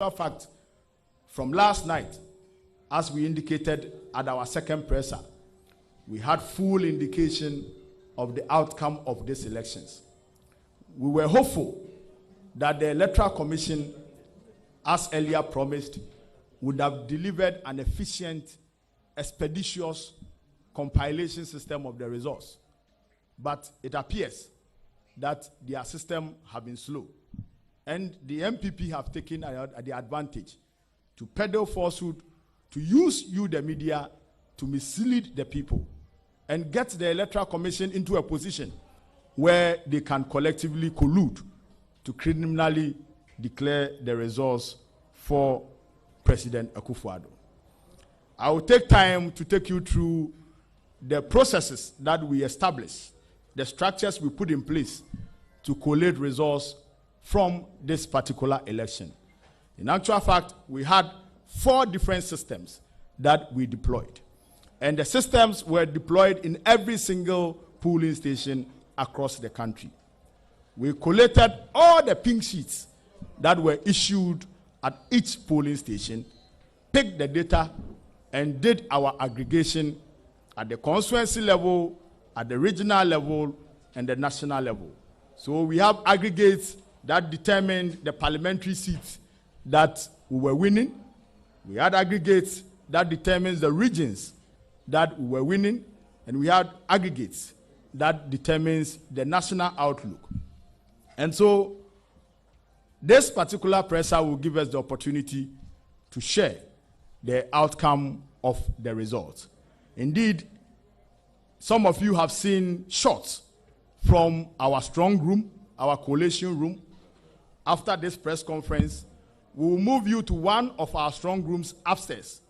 actual fact, from last night, as we indicated at our second presser, we had full indication of the outcome of these elections. We were hopeful that the Electoral Commission, as earlier promised, would have delivered an efficient, expeditious compilation system of the results. But it appears that their system have been slow. And the MPP have taken the advantage to peddle falsehood, to use you, the media, to mislead the people and get the Electoral Commission into a position where they can collectively collude to criminally declare the results for President Akufo-Addo. I will take time to take you through the processes that we established, the structures we put in place to collate results from this particular election. In actual fact, we had 4 different systems that we deployed. And the systems were deployed in every single polling station across the country. We collated all the pink sheets that were issued at each polling station, picked the data, and did our aggregation at the constituency level, at the regional level, and the national level. So we have aggregates that determined the parliamentary seats that we were winning. We had aggregates that determines the regions that we were winning, and we had aggregates that determines the national outlook. And so this particular presser will give us the opportunity to share the outcome of the results. Indeed, some of you have seen shots from our strong room, our collation room. After this press conference, we will move you to one of our strong rooms upstairs.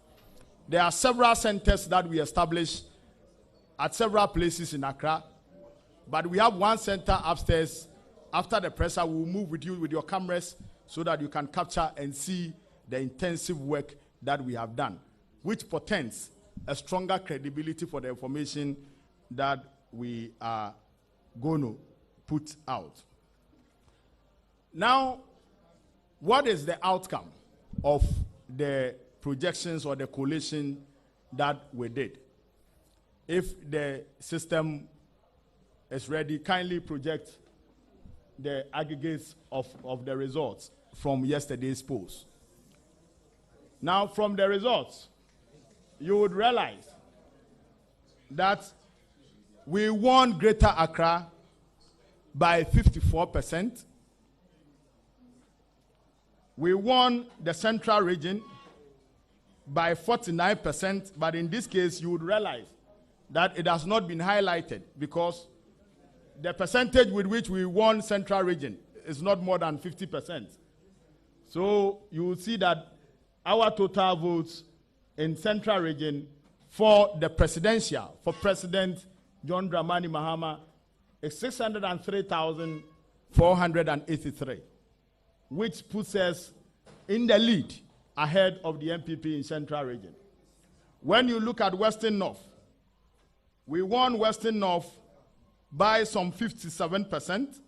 There are several centers that we established at several places in Accra, but we have one center upstairs. After the presser, we will move with you with your cameras so that you can capture and see the intensive work that we have done, which portends a stronger credibility for the information that we are going to put out. Now, what is the outcome of the projections or the collation that we did? If the system is ready, kindly project the aggregates of the results from yesterday's polls. Now, from the results, you would realize that we won Greater Accra by 54%. We won the Central Region by 49%, but in this case, you would realize that it has not been highlighted because the percentage with which we won Central Region is not more than 50%. So you will see that our total votes in Central Region for the presidential, for President John Dramani Mahama, is 603,483, which puts us in the lead ahead of the MPP in Central Region. When you look at Western North, we won Western North by some 57%.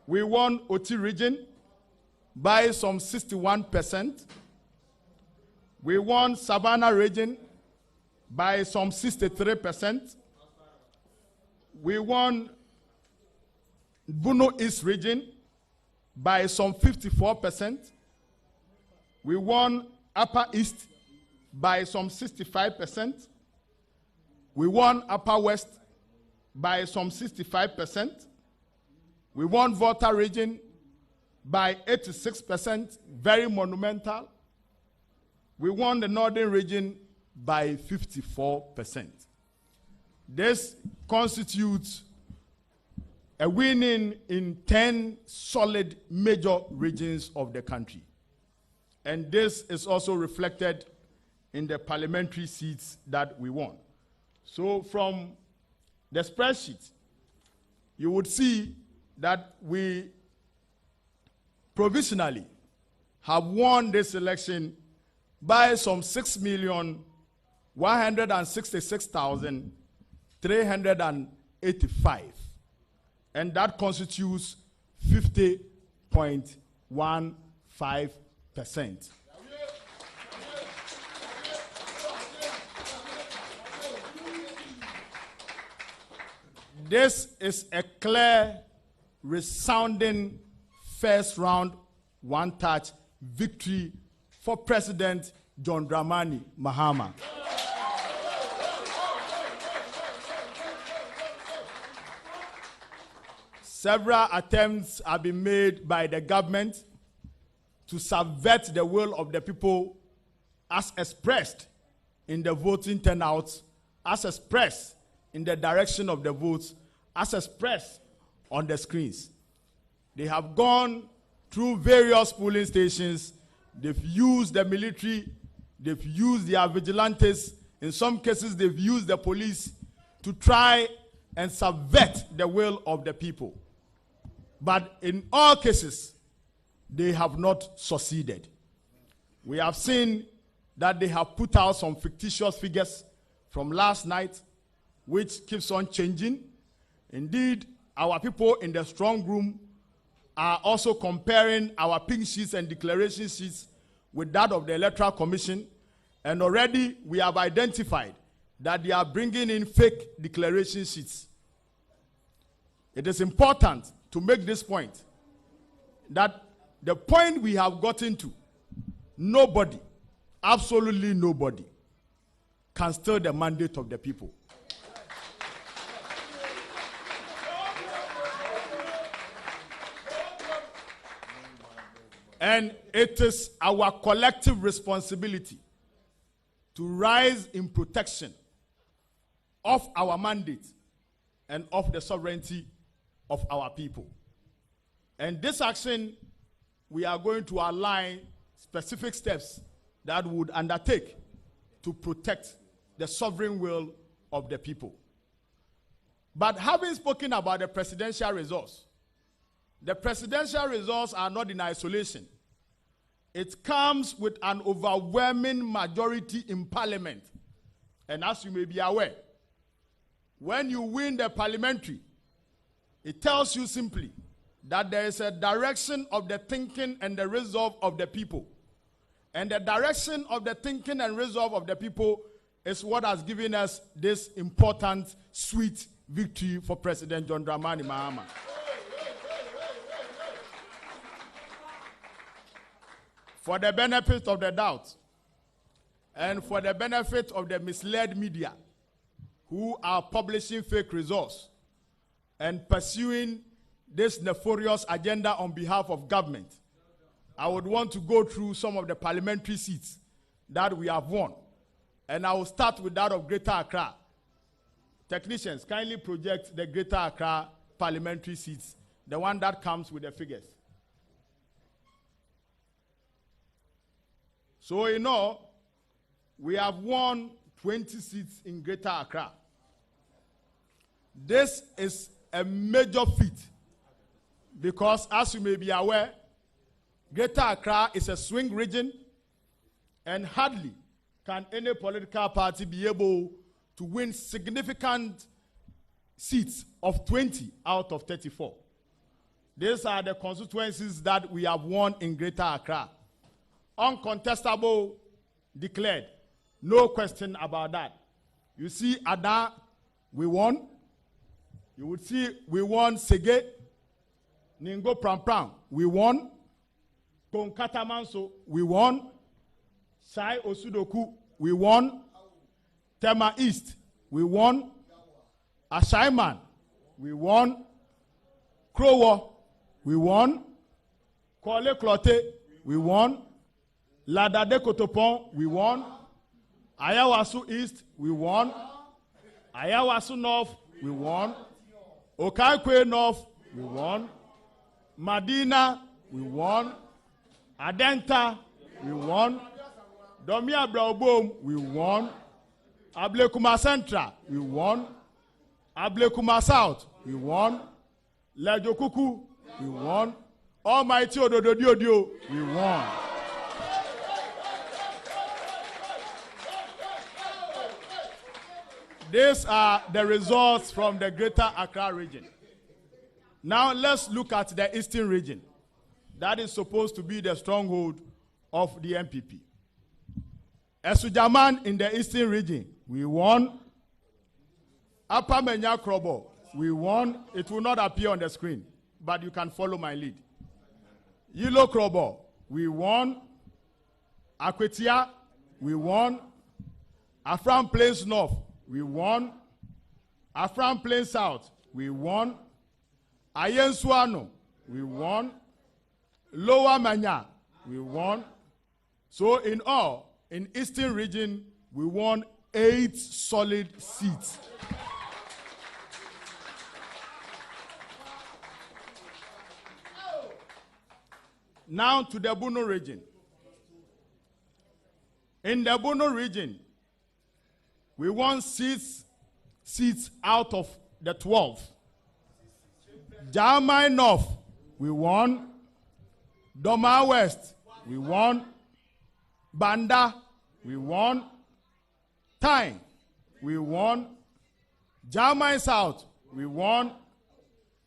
We won Oti Region by some 61%. We won Savannah Region by some 63%. We won Bono East Region by some 54%. We won Upper East by some 65%. We won Upper West by some 65%. We won Volta Region by 86%, very monumental. We won the Northern Region by 54%. This constitutes a winning in 10 solid major regions of the country. And this is also reflected in the parliamentary seats that we won. So from the spreadsheet, you would see that we provisionally have won this election by some 6,166,385. And that constitutes 50.15%. This is a clear, resounding first round, one-touch victory for President John Dramani Mahama. Several attempts have been made by the government to subvert the will of the people as expressed in the voting turnout, as expressed in the direction of the votes, as expressed on the screens. They have gone through various polling stations. They've used the military, they've used their vigilantes. In some cases, they've used the police to try and subvert the will of the people. But in all cases, they have not succeeded. We have seen that they have put out some fictitious figures from last night, which keeps on changing. Indeed, our people in the strong room are also comparing our pink sheets and declaration sheets with that of the Electoral Commission, and already we have identified that they are bringing in fake declaration sheets. It is important to make this point, that the point we have gotten to, nobody, absolutely nobody, can steal the mandate of the people. And it is our collective responsibility to rise in protection of our mandate and of the sovereignty of our people. And this action, we are going to align specific steps that would undertake to protect the sovereign will of the people. But having spoken about the presidential results, the presidential results are not in isolation. It comes with an overwhelming majority in parliament. And as you may be aware, when you win the parliamentary, it tells you simply that there is a direction of the thinking and the resolve of the people. And the direction of the thinking and resolve of the people is what has given us this important, sweet victory for President John Dramani Mahama. For the benefit of the doubt, and for the benefit of the misled media who are publishing fake results and pursuing this nefarious agenda on behalf of government, I would want to go through some of the parliamentary seats that we have won. And I will start with that of Greater Accra. Technicians, kindly project the Greater Accra parliamentary seats, the one that comes with the figures. So in all, we have won 20 seats in Greater Accra. This is a major feat because, as you may be aware, Greater Accra is a swing region, and hardly can any political party be able to win significant seats of 20 out of 34. These are the constituencies that we have won in Greater Accra. Uncontestable, declared. No question about that. You see Ada, we won. You would see we won Sege, Ningo Pram, we won. Konkatamanso, we won. Sai Osudoku, we won. Tema East, we won. Ashaiman, we won. Krowo, we won. Kole Klote, we won. Ladade Kotopon, we won. Ayawasu East, we won. Ayawasu North, we won. Okaikwe North, we won. Madina, we won. Adenta, we won. Domia Braubom, we won. Ablekuma Central, we won. Ablekuma South, we won. Lejokuku, we won. Almighty Odododio, we won. These are the results from the Greater Accra region. Now let's look at the Eastern region. That is supposed to be the stronghold of the MPP. Esujaman in the Eastern region, we won. Upper Menya Krobo, we won. It will not appear on the screen, but you can follow my lead. Yilo Krobo, we won. Akwetia, we won. Afram Plains North, we won. Afram Plains South, we won. Ayensuano, we won. Lower Manya, we won. So in all, in Eastern region, we won 8 solid seats. Now to the Bono region. In the Bono region, we won 6 seats out of the 12. Jamai North, we won. Doma West, we won. Banda, we won. Tyne, we won. Jamai South, we won.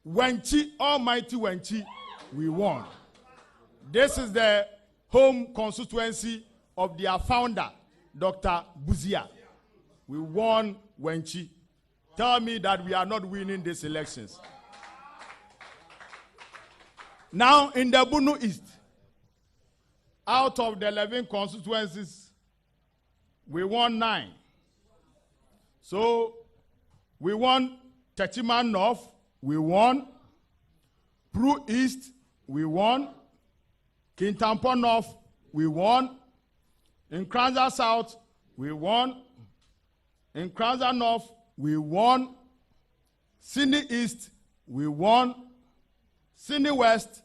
Wenchi, Almighty Wenchi, we won. This is the home constituency of their founder, Dr. Buzia. We won Wenchi. Tell me that we are not winning these elections. Now, in the Bono East, out of the 11 constituencies, we won 9. So, we won Techiman North, we won. Pru East, we won. Kintampo North, we won. In Kranza South, we won. In Kranza North, we won. Sydney East, we won. Sydney West,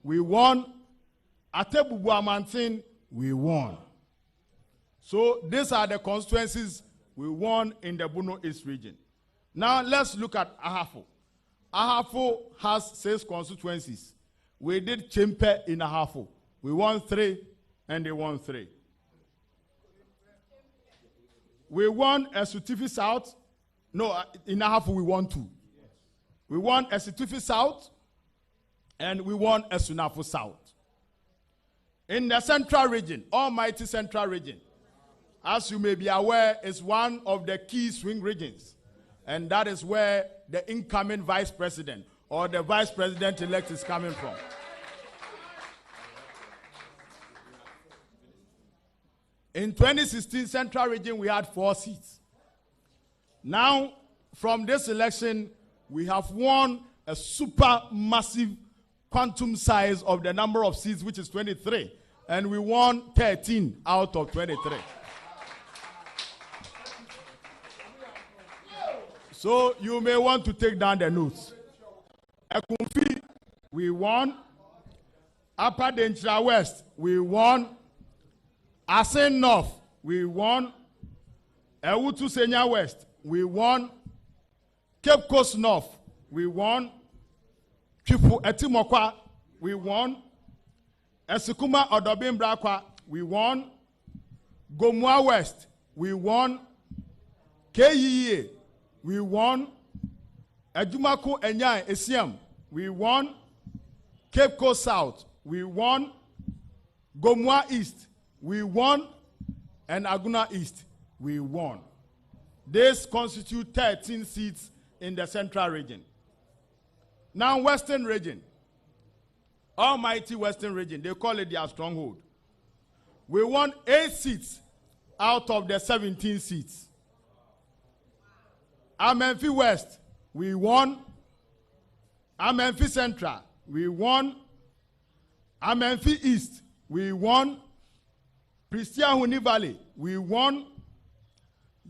we won. Atebubu Amantin, we won. So these are the constituencies we won in the Bono East region. Now let's look at Ahafo. Ahafo has 6 constituencies. We did Chimpe in Ahafo. We won 3 and they won 3. We won Esutifi South. No, in Ahafo we won 2. We won Esutifi South and we won Esunafo South. In the Central region, Almighty Central region, as you may be aware, is one of the key swing regions. And that is where the incoming vice president or the vice president-elect is coming from. In 2016 Central region, we had 4 seats. Now, from this election, we have won a super massive quantum size of the number of seats, which is 23. And we won 13 out of 23. So you may want to take down the notes. Ekumfi, we won. Upper Denchira West, we won. Asen North, we won. Ewutu Senya West, we won. Cape Coast North, we won. Chifu Etimokwa, we won. Esikuma Odobimbrakwa, we won. Gomua West, we won. Keyiye, we won. Ejumako Enyai Esiam, we won. Cape Coast South, we won. Gomua East, we won. And Aguna East, we won. This constitute 13 seats in the Central region. Now, Western region. Almighty Western region, they call it their stronghold. We won 8 seats out of the 17 seats. Amenfi West, we won. Amenfi Central, we won. Amenfi East, we won. Pristiahuni Valley, we won.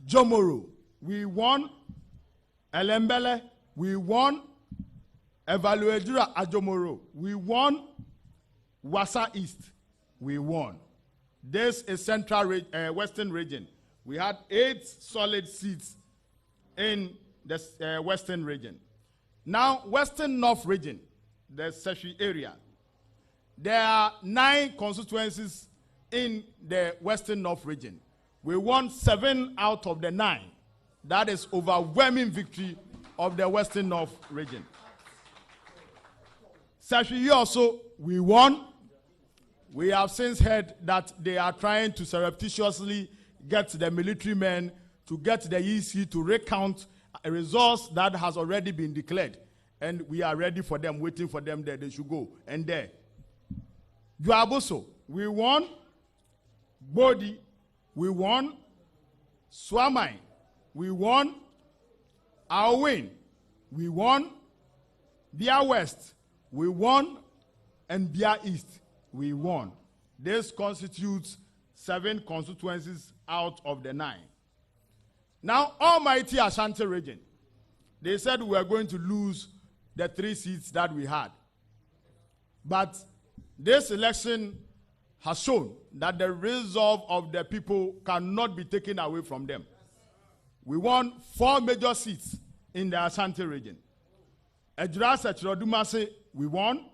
Jomoro, we won. Elembele, we won. Evaluedura Ajomoro, we won. Wasa East, we won. This is Central Western region. We had 8 solid seats in the Western region. Now, Western North region, the Seshi area. There are 9 constituencies in the Western North region. We won 7 out of the 9. That is overwhelming victory of the Western North region. Seshi also, we won. We have since heard that they are trying to surreptitiously get the military men to get the EC to recount a results that has already been declared. And we are ready for them, waiting for them there. They should go. And there. Juaboso, we won. Bodi, we won. Swamai, we won. Awin, we won. Bia West, we won. And Bia East, we won. This constitutes 7 constituencies out of the 9. Now, Almighty Ashanti region, they said we were going to lose the 3 seats that we had. But this election has shown that the resolve of the people cannot be taken away from them. We won 4 major seats in the Ashanti region. Ejura Sechiro Dumase, we won.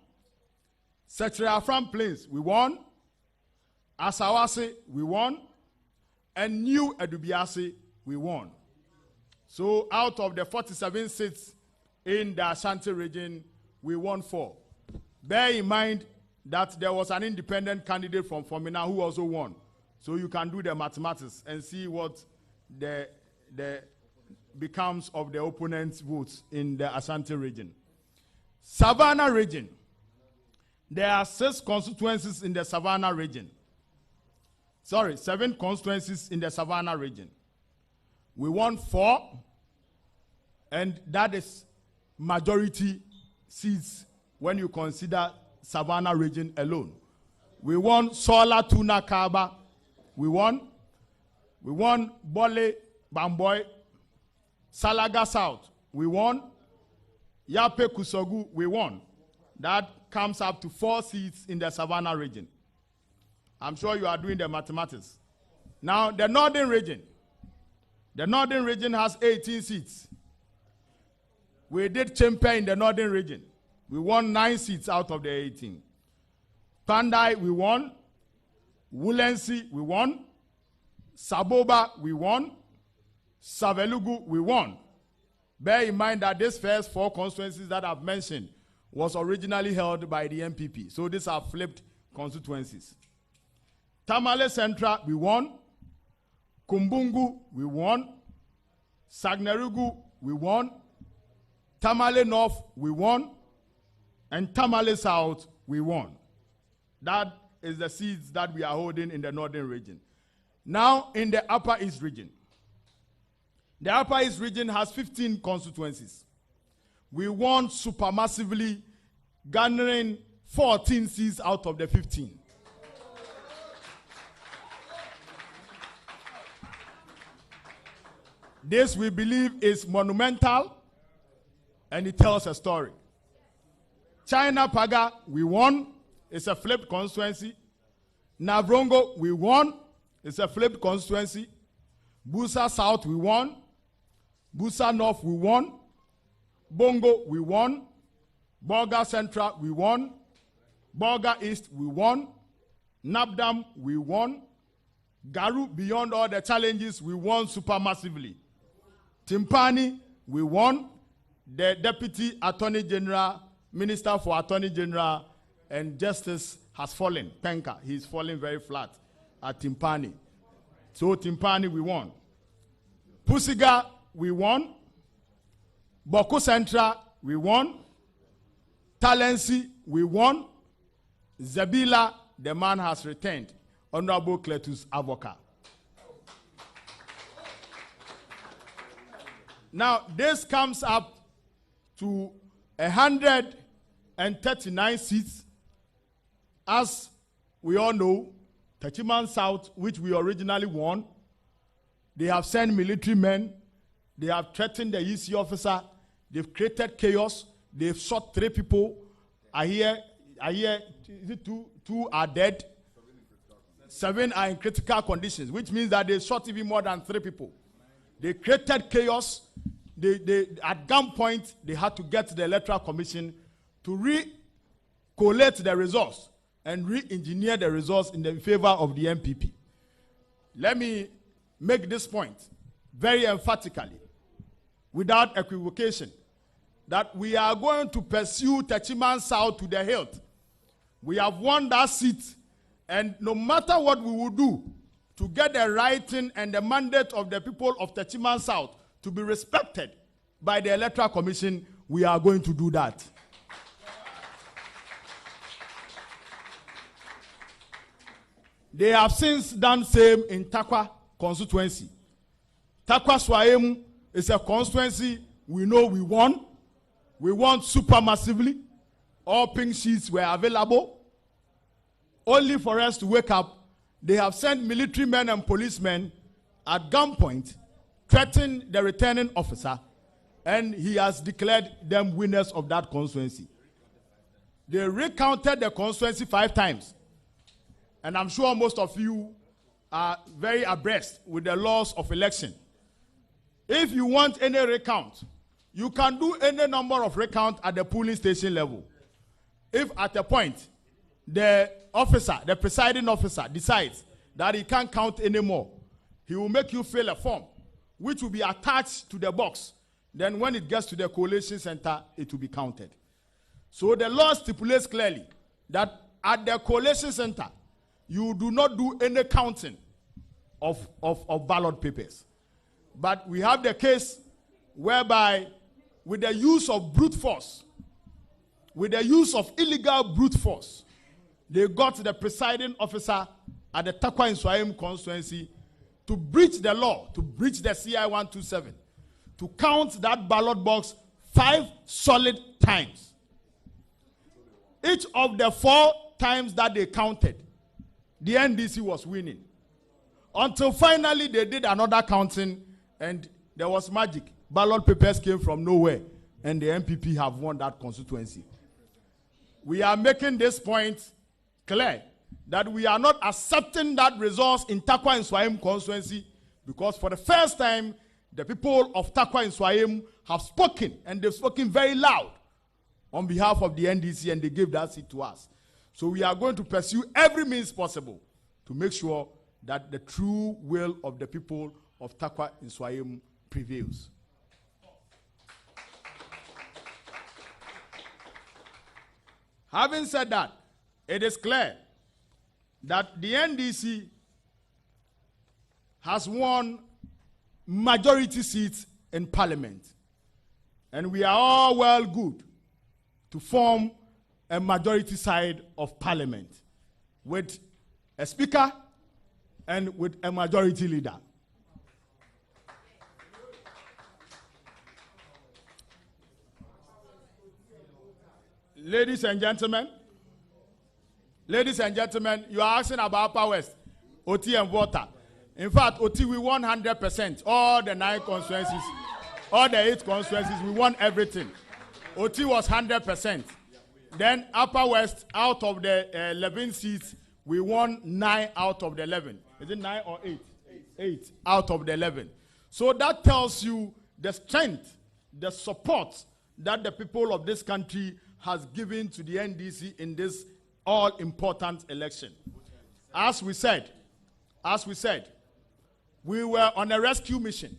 Sechiro Afram Plains, we won. Asawase, we won. And New Edubiase, we won. So out of the 47 seats in the Ashanti region, we won 4. Bear in mind that there was an independent candidate from Fomina who also won. So you can do the mathematics and see what the becomes of the opponent's votes in the Ashanti region. Savannah region. There are 6 constituencies in the Savannah region. 7 constituencies in the Savannah region. We won 4, and that is majority seats when you consider Savannah region alone. We won Sola Tuna Kaba. We won Bole Bamboy. Salaga South. We won. Yape Kusogu. We won. That comes up to 4 seats in the Savannah region. I'm sure you are doing the mathematics. Now, the northern region. The northern region has 18 seats. We did Chempe in the northern region. We won 9 seats out of the 18. Pandai, we won. Wulensi, we won. Saboba, we won. Savelugu, we won. Bear in mind that these first 4 constituencies that I've mentioned was originally held by the MPP. So these are flipped constituencies. Tamale Central, we won. Kumbungu, we won. Sagnerugu, we won. Tamale North, we won. And Tamale South, we won. That is the seats that we are holding in the northern region. Now, in the Upper East region. The Upper East region has 15 constituencies. We won supermassively, garnering 14 seats out of the 15. This, we believe, is monumental, and it tells a story. China Paga, we won. It's a flipped constituency. Navrongo, we won. It's a flipped constituency. Busa South, we won. Busa North, we won. Bongo, we won. Bolga Central, we won. Bolga East, we won. Nabdam, we won. Garu, beyond all the challenges, we won supermassively. Timpani, we won. The Deputy Attorney General, Minister for Attorney General and Justice has fallen. Penka, he's fallen very flat at Timpani. So Timpani, we won. Pusiga, we won. Boko Central, we won. Talensi, we won. Zabila, the man has returned. Honorable Cletus Avoka. Now, this comes up to 139 seats. As we all know, Tachiman South, which we originally won, they have sent military men, they have threatened the EC officer, they've created chaos, they've shot 3 people. I hear two are dead, 7 are in critical conditions, which means that they shot even more than 3 people. They created chaos. They at gunpoint, they had to get the Electoral Commission to re-collate the results and re-engineer the results in the favor of the MPP. Let me make this point very emphatically, without equivocation, that we are going to pursue Techiman South to the hilt. We have won that seat, And no matter what we will do to get the writing and the mandate of the people of Techiman South to be respected by the Electoral Commission, we are going to do that. They have since done same in Takwa constituency. Takwa Swayemu is a constituency we know we won. We won supermassively. All pink sheets were available. Only for us to wake up, they have sent military men and policemen at gunpoint, threatening the returning officer, and he has declared them winners of that constituency. They recounted the constituency 5 times. And I'm sure most of you are very abreast with the laws of election. If you want any recount, you can do any number of recounts at the polling station level. If at a point, the officer, the presiding officer, decides that he can't count anymore, he will make you fill a form, which will be attached to the box. Then when it gets to the collation center, it will be counted. So the law stipulates clearly that at the collation center, you do not do any counting of ballot papers. But we have the case whereby with the use of brute force, with the use of illegal brute force, they got the presiding officer at the Takwa Nswayem constituency to breach the law, to breach the CI 127, to count that ballot box 5 solid times. Each of the 4 times that they counted, the NDC was winning. Until finally they did another counting and there was magic. Ballot papers came from nowhere and the MPP have won that constituency. We are making this point clear that we are not accepting that resource in Takwa Nswayem constituency because for the first time, the people of Takwa Nswayem have spoken, and they've spoken very loud on behalf of the NDC, and they gave that seat to us. So we are going to pursue every means possible to make sure that the true will of the people of Takwa Nswayem prevails. Having said that, it is clear that the NDC has won majority seats in parliament. And we are all well good to form a majority side of parliament with a speaker and with a majority leader. Ladies and gentlemen, you are asking about Upper West, OT and water. In fact, OT, we won 100%. All the 9 constituencies, all the 8 constituencies, we won everything. OT was 100%. Then Upper West, out of the 11 seats, we won 9 out of the 11. Is it 9 or 8? 8 out of the 11. So that tells you the strength, the support that the people of this country has given to the NDC in this all-important election. As we said, we were on a rescue mission.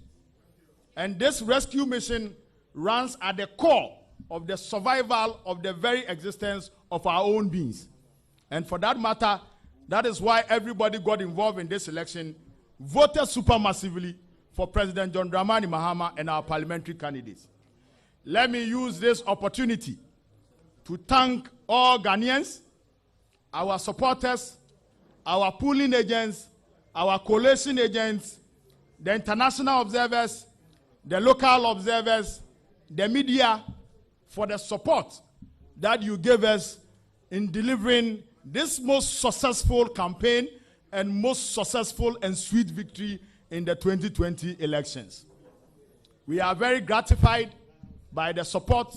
And this rescue mission runs at the core of the survival of the very existence of our own beings. And for that matter, that is why everybody got involved in this election, voted supermassively for President John Dramani Mahama and our parliamentary candidates. Let me use this opportunity to thank all Ghanaians, our supporters, our polling agents, our coalition agents, the international observers, the local observers, the media, for the support that you gave us in delivering this most successful campaign and most successful and sweet victory in the 2020 elections. We are very gratified by the support.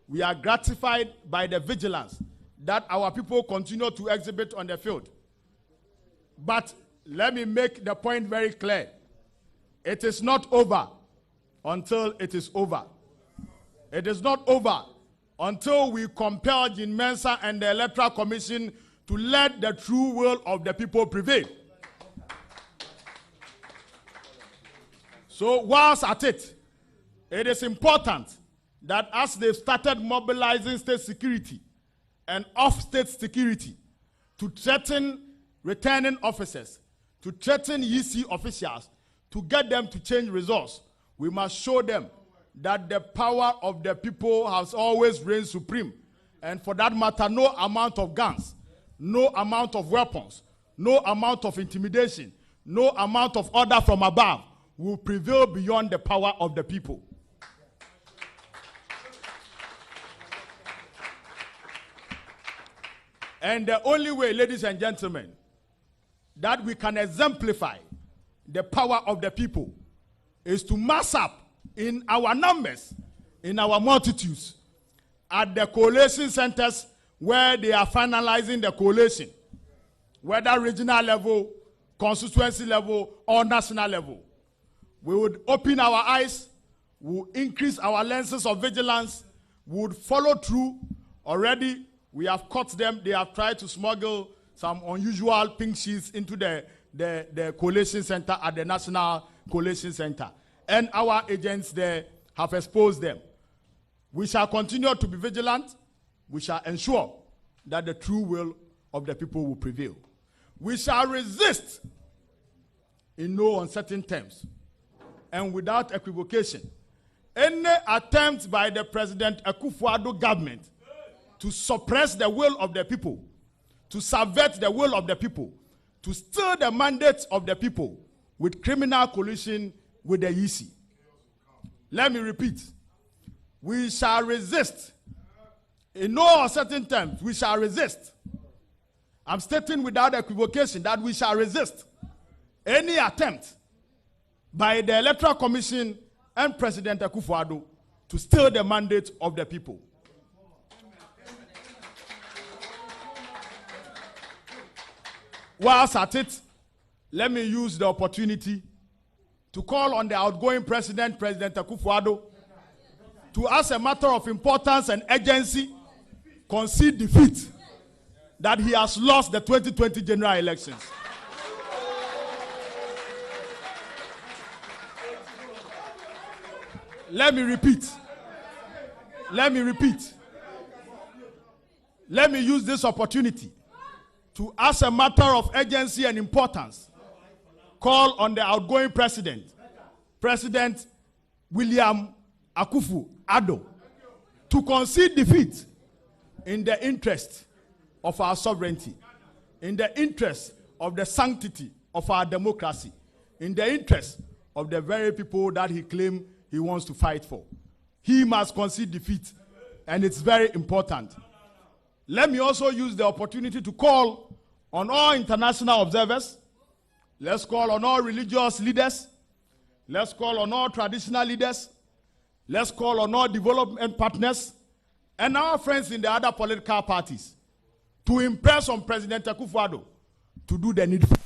We are gratified by the vigilance that our people continue to exhibit on the field. But let me make the point very clear. It is not over until it is over. It is not over until we compel Jean Mensa and the Electoral Commission to let the true will of the people prevail. So whilst at it, it is important that as they've started mobilizing state security and off-state security to threaten returning officers, to threaten EC officials, to get them to change results, we must show them that the power of the people has always reigned supreme. And for that matter, no amount of guns, no amount of weapons, no amount of intimidation, no amount of order from above will prevail beyond the power of the people. And the only way, ladies and gentlemen, that we can exemplify the power of the people is to mass up in our numbers, in our multitudes, at the coalition centers where they are finalizing the coalition, whether regional level, constituency level, or national level. We would open our eyes, we would increase our lenses of vigilance, we would follow through. Already, we have caught them. They have tried to smuggle some unusual pink sheets into the coalition center at the National Coalition Center. And our agents there have exposed them. We shall continue to be vigilant. We shall ensure that the true will of the people will prevail. We shall resist in no uncertain terms and without equivocation any attempt by the President Akufo-Addo government to suppress the will of the people, to subvert the will of the people, to steal the mandates of the people with criminal collusion with the EC. Let me repeat. We shall resist. In no uncertain terms, we shall resist. I'm stating without equivocation that we shall resist any attempt by the Electoral Commission and President Akufo-Addo to steal the mandate of the people. Whilst at it, let me use the opportunity to call on the outgoing President, President Akufo-Addo, to, as a matter of importance and urgency, concede defeat that he has lost the 2020 general elections. Let me repeat. Let me use this opportunity to, as a matter of urgency and importance, call on the outgoing president, President William Akufo-Addo, to concede defeat in the interest of our sovereignty, in the interest of the sanctity of our democracy, in the interest of the very people that he claimed he wants to fight for. He must concede defeat, and it's very important. Let me also use the opportunity to call on all international observers. Let's call on all religious leaders. Let's call on all traditional leaders. Let's call on all development partners and our friends in the other political parties to impress on President Akufo-Addo to do the needful.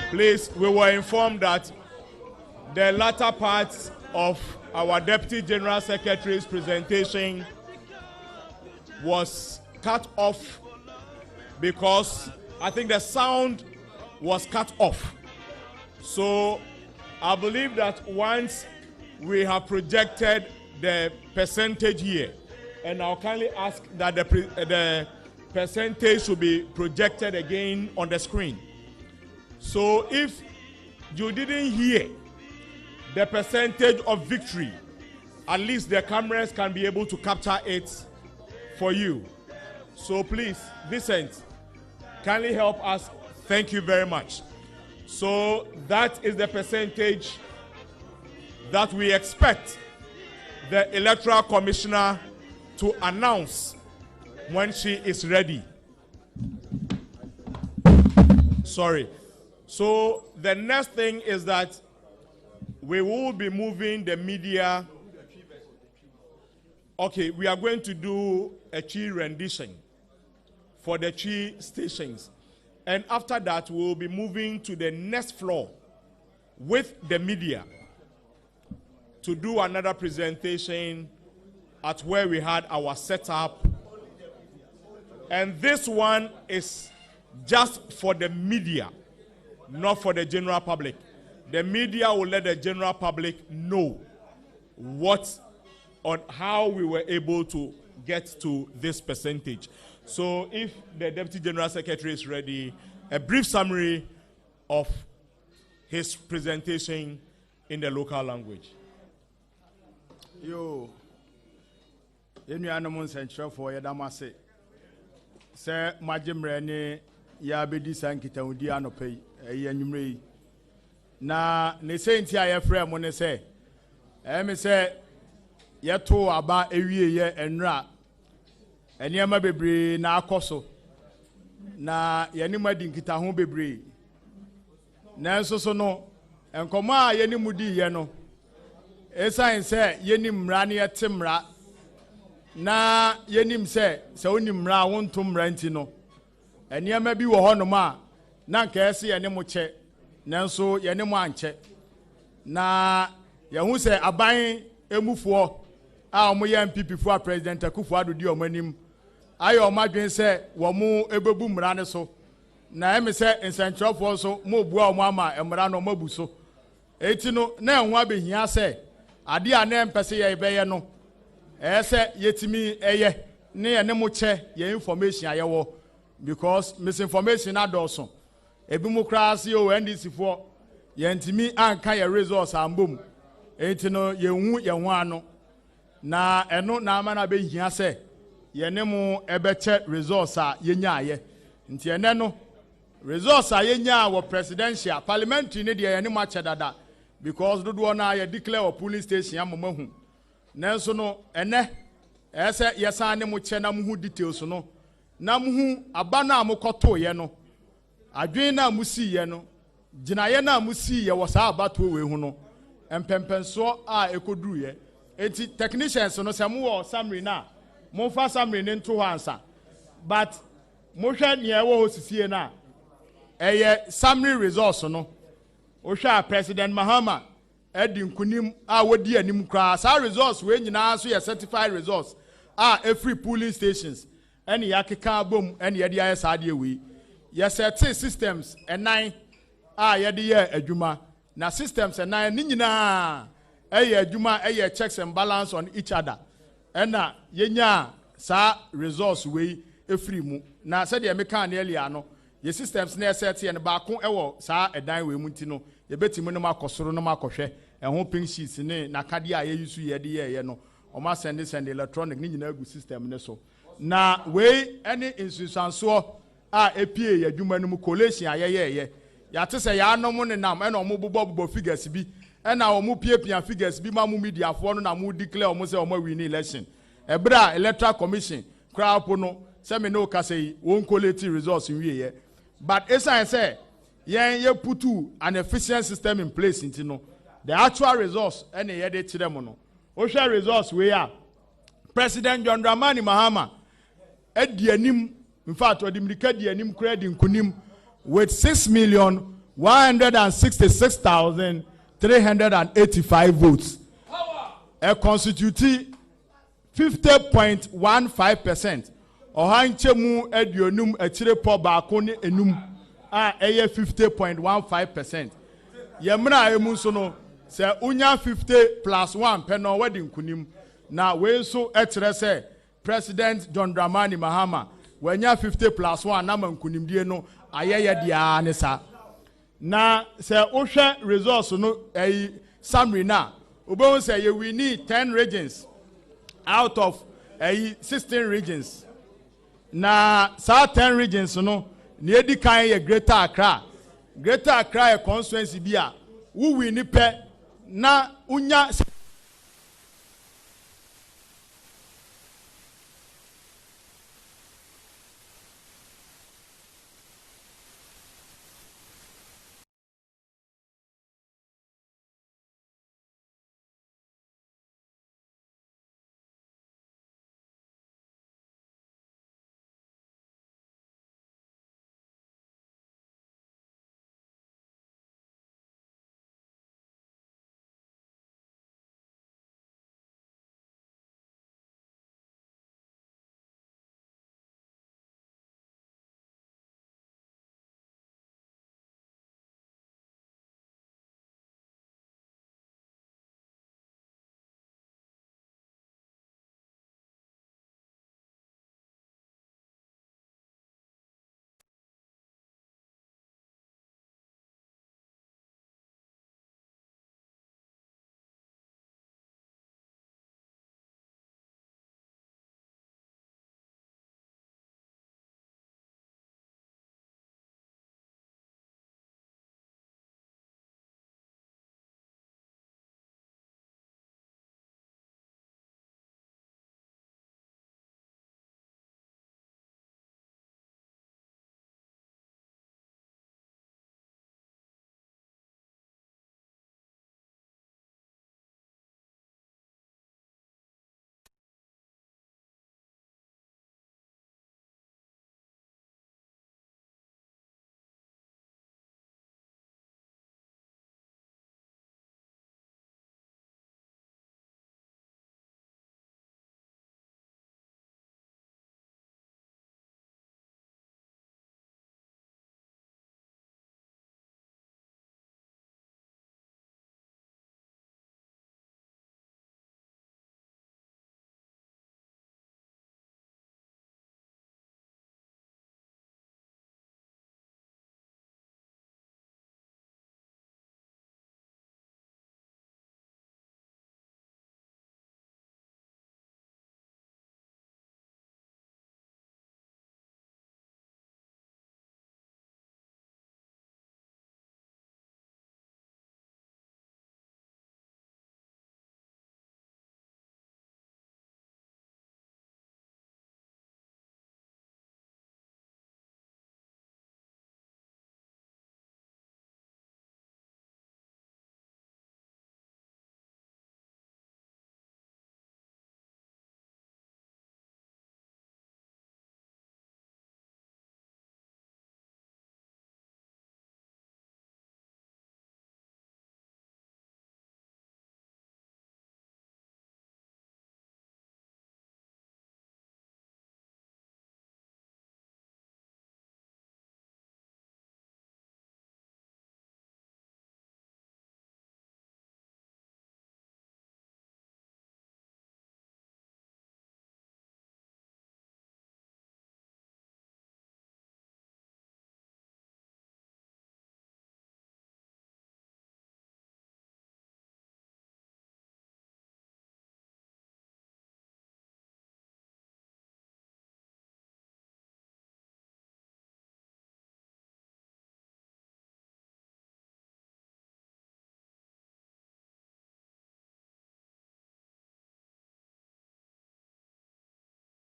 Please, we were informed that the latter part of our Deputy General Secretary's presentation was cut off because I think the sound was cut off. So I believe that once we have projected the percentage here, and I'll kindly ask that the percentage should be projected again on the screen. So if you didn't hear the percentage of victory, at least the cameras can be able to capture it for you. So please, Vincent, kindly help us. Thank you very much. So that is the percentage that we expect the Electoral Commissioner to announce when she is ready. Sorry. So the next thing is that we will be moving the media. Okay, we are going to do a Chi rendition for the Chi stations. And after that, we will be moving to the next floor with the media to do another presentation at where we had our setup. And this one is just for the media, not for the general public. The media will let the general public know on how we were able to get to this percentage. So if the Deputy General Secretary is ready, a brief summary of his presentation in the local language. Yo, yenu anamun central for yadamase. Se majimrene ya bedi sankita udi anope enyumre. Na ne se nti ayefre mo ne se me se yeto aba ewie ye enra eniema bebre na akoso na yeni madi nkita ho bebre na nso so no enkomo a yeni mudi ye no esan se yeni mra ne yete mra na yenim se oni mra wonto mra nti no eniema bi wo hono ma na nka ese yeni mo che nanso yene mo anche na yehu se aban emufo a omo ye MPP fo president Akufo-Addo di omanim ayo omadwen se wo mo ebebu mra ne so na eme se nsentrofo so mo bua omo ama emra no mabu so eti no na enhu abehia se ade a na empese ye beye no se yetimi eye ne yene mo che ye information ayewo because misinformation adoso ebi mu krasi o NDC for yentimi anka ye results ambom enti no yehu yehu ano na eno na ama na be hia se ye ne mu ebeche results a yenya aye nti ene no results a yenya wo presidential parliamentary ne de ye ne ma chedada because dodo na ye declare o polling station amomahu nanso no ene ese yesan ne mu che na mu hu details no na mu hu aba na amokoto ye no adwen na musi ye no ginaye na musi ye wo sa abato we hu no empempenso a ekoduru ye enti technicians no se mo wo summary na mo fa summary ne nto hansa but mo hwe ne e wo sisie na eye summary results no o hwa President Mahama edi nkunim a wodi anim kra sa results we nyina so ye certified results every polling stations ene yakeka bom ene ye dia sa de we yes systems and 9 yede ye adwuma na systems and 9 ni nyina adwuma checks and balance on each other na yenya sa resource we efri mu na se de meka na earlier no ye systems na set ye ne ba ko sa edan we mu ntino ye betimi no makosoro no makohwe ho pink sheets ne na kade a ye use ye de ye no o ma send electronic ni nyina gu system ne so na we any insusanso EPA yadwuma no mu collation ayeye yate se ya no mo ne nam e na omo bobo figures bi e na omo pia figures bi ma mu media fo no na mu declare omo se omo win election ebra electoral commission crowd no se me no ka say won collate results nwie ye but esan say ye put an efficient system in place into no the actual results and ye de kire mo no o hwe results we ya President John Dramani Mahama edi anim. In fact, Odimirika di anim kura di nkunim with 6,186,000 166,385 votes. A constitute 50.15%. Ohanchemu edionum etirepo bakoni enum a eye 50.15%. Yemra emuso no se unya 50 plus 1 peno wedding kunim na we so etre se President John Dramani Mahama wenya 50 plus 1 na mankunimdie no ayeye dia ne sa na se ohwe results no summary na obo say we need 10 regions out of 16 regions na sa 10 regions no ne edi kan ye Greater Accra a constituency bia wo wi ni pe na unya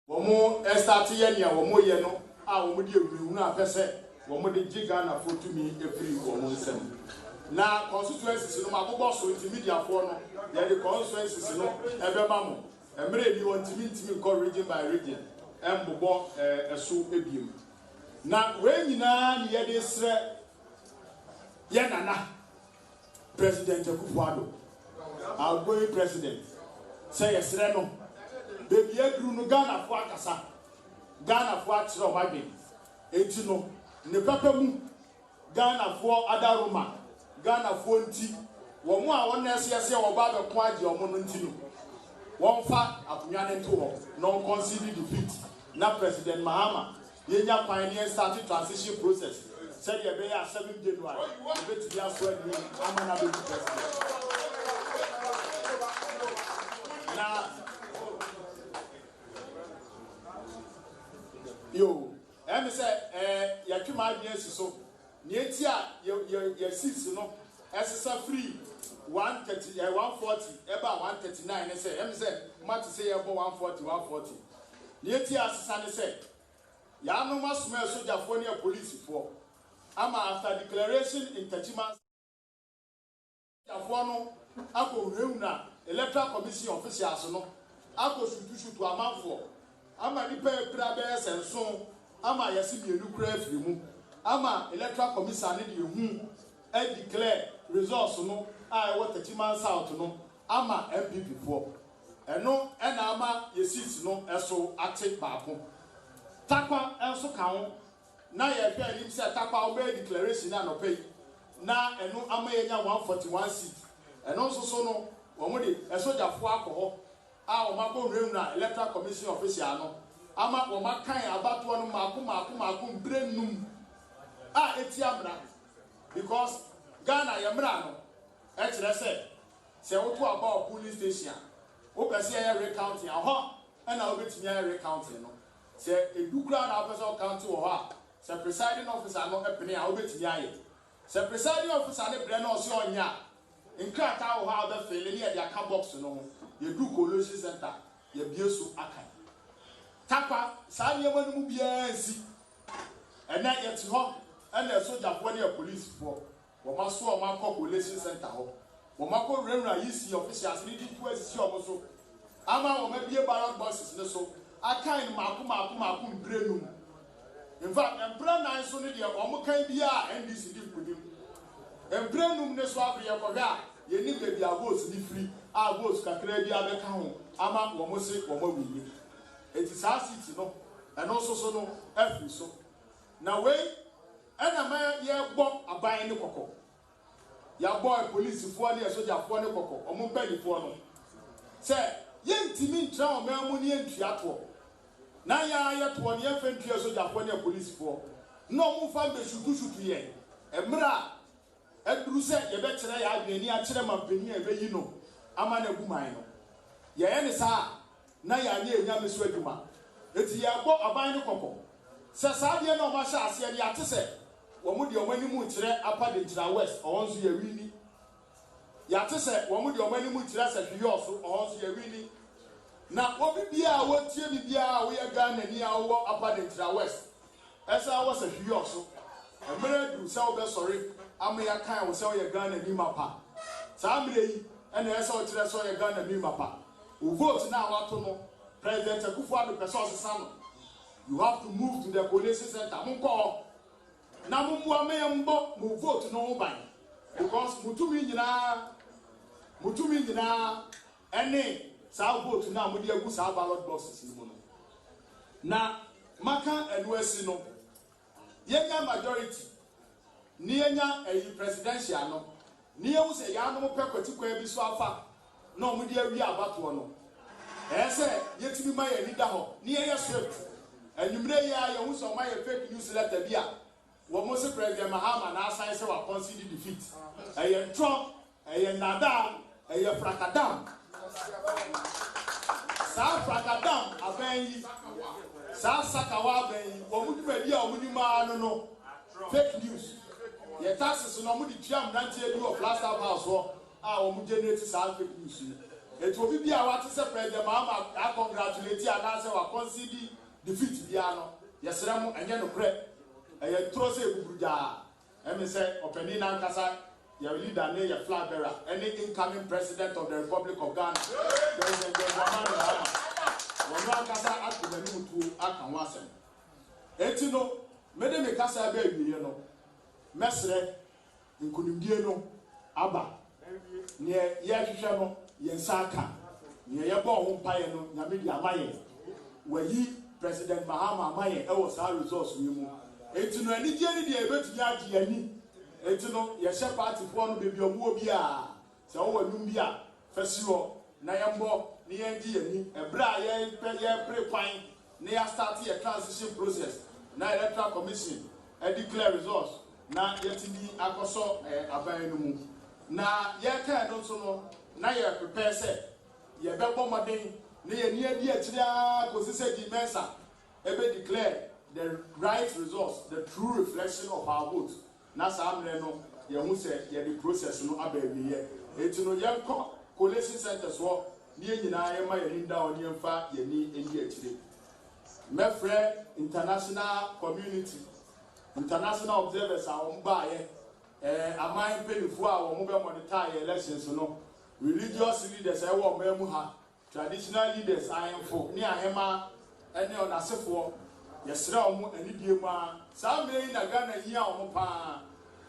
Womo estati ye nia womo ye no a womo di ewuru na pese womo de giga na fotumi efiri womo nsem na constituencies no magogo so media for no ye the constituencies no ebema mo emre ni ntimi ko region by region embobo eso ebiem na we nyina ni ye de sre Yenana, President Akufo-Addo, outgoing president, say yes, Reno, baby, Bruno Ghana for Akasa, Ghana for Achro, Etino, Nepapemu, Ghana for Adaruma, Ghana for Nti, one more necessary or Baba Quadi or Monuntino. One fact, Apunyan to no conceded defeat. Now President Mahama, Yenya pioneer started transition process. Said you be 7 January. You bet you just went me. I'm gonna be president. Now, yo, I say, you keep my business so. Nietia, your seats, you know, as a free 130, 140, about 139. I say, much to say about 140, 140. Nietia, Sandy said, Yano must smell soldier for near police for. Ama after declaration in Tachiman, Yafono, Ako Reuna, Electoral Commission officials, no, Ako shoot to a man for. Ama Nipe Prabes and so, Ama Yasimi Lucre Frimu, Ama Electoral Commission need you, and declare results, no, I want Tachiman South, no, Ama MPP for. And no, and Ama Yesis, no, and so active Bapo. Takwa and so count. Now you hear him say Takwa obey declaration and pay. Now and no Amaya 141 seat. And also so no Omodi a soldier for alcohol. Our Mako Reuna Electoral Commission official. Ama Oma kind about one Makum Brenum. Etiamra. Because Ghana Yamrano. Actually, I said, say what about police station. Open recounting and I'll get to recounting. Say a do ground officer county or her. Say presiding officer not happening, I'll bet to yay. Say presiding officer, the brand or so on ya. In Crack, how the failing at their camp box, no. You do collusion center, you abuse Akai. Tapa, Sadia Manubia, see. And that yet hot, and there's soldier when your police for. Wamaswa Marco Collision Center. Wamako Rena, you see officials needing to assist also. Ama or maybe a ballot bosses, so. I can't Makum Brenum. In fact, and Brana is only the Omokan Bia and this is with him. And Brenum Neswabi Yakoga, you need to be a votes free, our votes can create the other town. Ama Womose Womowi. It is our city, no, and also so no, every so. Now, wait, and a man, yeah, bought a buying the cocoa. Ya boy, police, for the soldier for the cocoa, or Mumpelli for no. Say, yen Timmy Chow, Mamuni and Triatwo. Now, ya to 1 year infantry soldier for the police for. No more family shoot to ye. And Mra, and Bruce, you bet I have been near Chilema Penny, and you know, I'm an Abumino. Ya any sa, now ya near Yamisweduma. It's ya bought a buying the cocoa. Sasadia no Masha, see the artist. One would your money moon today up at the west, or once you really. Yatese, one would your money moon today at you also, or once you really. Now, what be our what be our we are gone and near our up at the west. As I was a few also. A minute to sell the sorry, I may a kind will sell your gun and me my pa. Somebody, and I saw your gun and me my pa. Who votes now what to know? President Akufo-Addo Peso's son. You have to move to the police center. Munko. Now, move vote no by because Mutumi na any South vote now with the Gusa ballot boxes in the mono. Now, Maka and Westino Yenya majority Nienya a presidential no near was a yano perpetual biswafa no media about one. I say, yet to be my leader near your script and you may use on my fake news letter beer. What most President Mahama now signs our conceded defeat. I am Trump, I am Nadal, I am Fracadam. South Fracadam, a baby, South Sakawa, or would be a Munima, no fake news. Your taxes no money jam, not you of last house or our generate South fake news. It will be our President Mahama. I congratulate you and answer our conceded defeat. Piano, yes, Ramu, and Yano Craig. I trust a Buddha. And say, opening Ankasa, your leader, your flag bearer, any incoming president of the Republic of Ghana. President Mahama. When Ankasa asked the new to act on Wasem. Etino, Madame Casa baby, you know. Mesre, nkunimdie no aba ne ye hwehwe no ye nsaka ne ye bo ho mpaye no nyame di amaye wayi President Mahama amaye e wo sa resource wi mu enti no ani die ni de ebetunya agi ani enti no ye hye party fo no bebi omu obi a se wo wanum bi a fasiro na ye mbo ne ye gi ani ebra ye pre kwan ne ya start ye transition process na electoral commission e declare results na yetini akoso aban no mu na ye ka no so no na ye prepare say ye bebo modern ne ye ni adi akira ko sise di mensa ebe declare the right results, the true reflection of our vote na samre no ye hu say ye the process no abawi ye eti no ye ko collation center so ne nyina ye ma ye linda oni mfa ye ni endi akire mefre international community international observers are on by among penifo a wo be monitor elections no religious leaders e wo memu ha traditional leaders ayemfo ni ahema ene onasefo yesra omo anidie ma samre na Ghana hia omo pa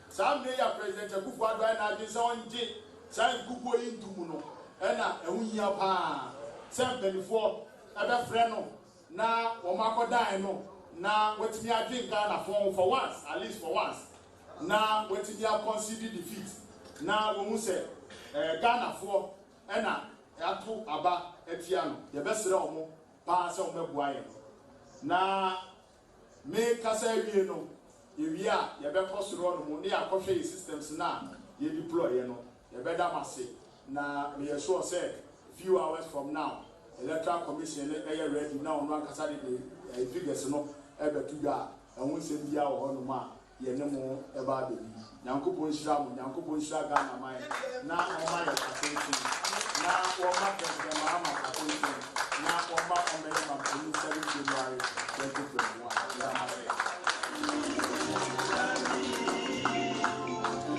samre ya president Akufo Addo na ade se onje sai kuko yintumu no ena ehu hia pa sem penifo ebe frɛ no na wo makodan no na wetimi adwen Ghana for once, at least for once. Na wetimi a concede defeat. Na wo mu se Ghana for ena ato aba etia no. Ye besere omo pa se omo bua ye. Na me kasa wie no, ye wi a ye be kosoro no mu ne akɔhwe systems na ye deploy ye no. Ye be da mase. Na me sure say few hours from now electoral commission ready now on kasa de figures no ebetuga ehun se bia wo hono ma ye ne mo eba bebi nyankopon hira mo nyankopon hira Ghana mai na o ma ye kasentin na o ma president Mahama kasentin na o ma o me ma poli 7 January 2021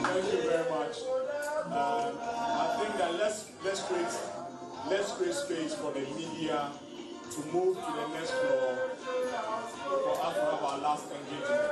thank you very much. I think that let's create space for the media to move to the next floor for us to have our last engagement.